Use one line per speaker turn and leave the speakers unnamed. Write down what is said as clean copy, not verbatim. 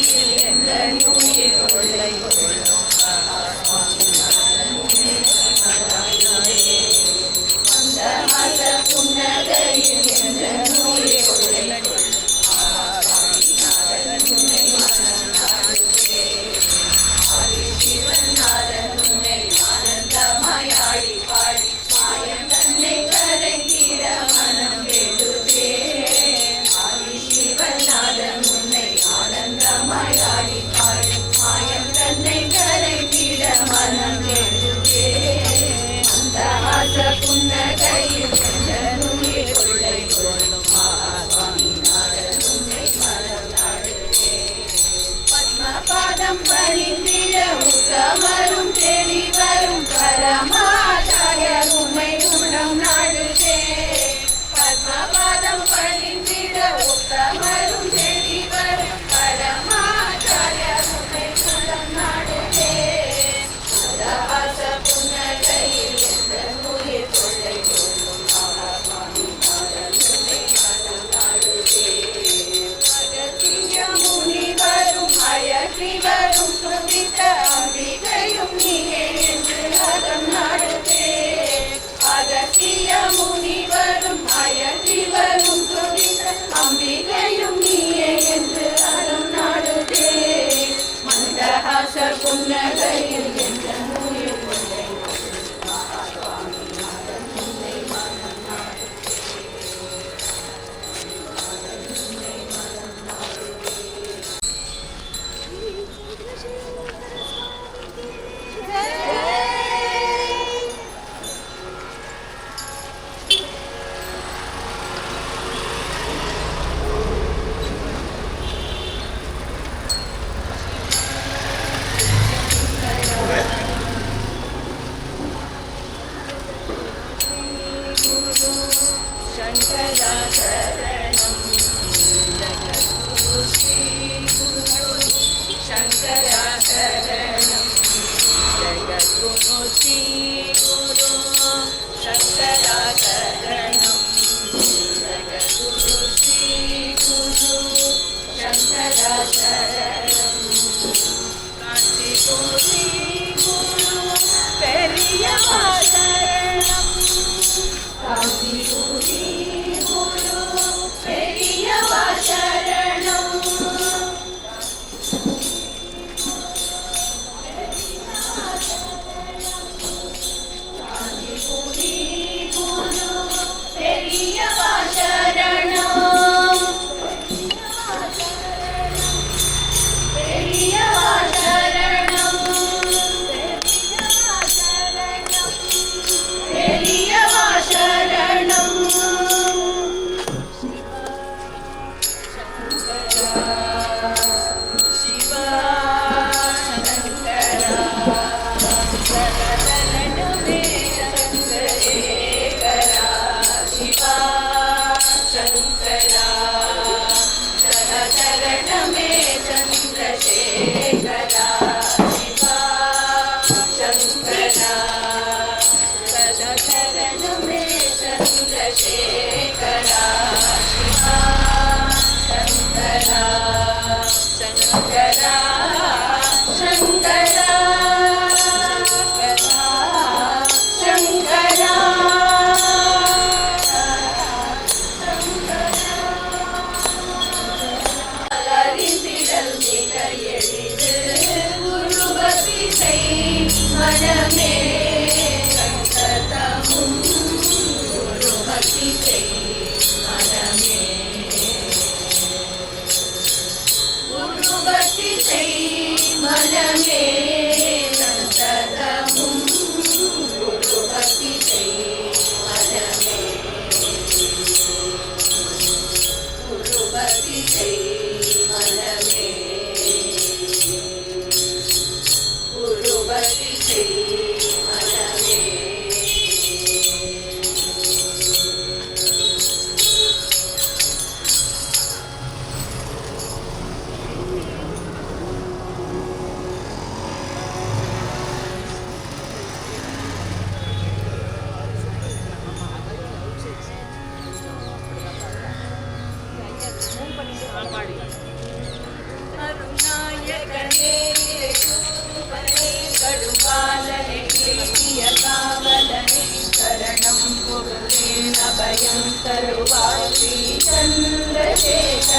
கையில் எந்த நூலில் கொள்ளை கொள்ளும் மந்தமாச புன்னகையில் எந்த நூலில் கொள்ளை சிவநாதன் உன்னை ஆனந்தமாய் ஆடி பாடி மாயம் தன்னை கரைந்திட மனம் வேண்டுதே சிவநாதன் உன்னை ஆனந்தமாய் ஆடி பாடி மாயம் தன்னை கரைந்திட மனம் வேண்டுதே அந்த ஆச புன்னகையில் எந்த நூலில் கொள்ளை கொள்ளும் சுவாமிநாதன் உன்னை மனம் நாடுதே பத்மபாதம் பணிந்திட உத்தமரும் தேடி வரும் பரமாச்சாரியர் உம்மை உணம் நாடுதே பத்மபாதம் பணிந்திட உத்தமரும் தேடி வரும் பரமாச்சாரியர் உம்மை உணம் நாடுதே அந்த ஆச புன்னகையில் எந்த நூலில் கொள்ளை கொள்ளும் சுவாமிநாதன் உன்னை மனம் நாடுதே அகத்திய முனிவரும் அயற்றி வரும் துதித்த அம்பிகையும் நீயே என்று அகம் நாடுதே அகத்திய முனிவரும் அயற்றி வரும் துதித்த அம்பிகையும் நீயே என்று அகம் நாடுதே மந்தஹாச புன்னகையில் எந்த நூலில் கொள்ளை சுவாமிநாதன் உன்னை மனம் நாடுதே शङ्कराचरणं जगद्गुरु श्रीगुरु शङ्कराचरणं जगद्गुरु श्रीगुरु शङ्कराचरणं जगद्गुरु श्रीगुरु शङ्कराचरणं काञ्चीपुरी गुरु पेरियाचरणं काञ्चीपुरी गुरु पेरियाचरणं काञ्चीपुरी गुरु पेरियाचरणं
பண்ணிட்டு
ಚಂದ್ರಶೇಖರ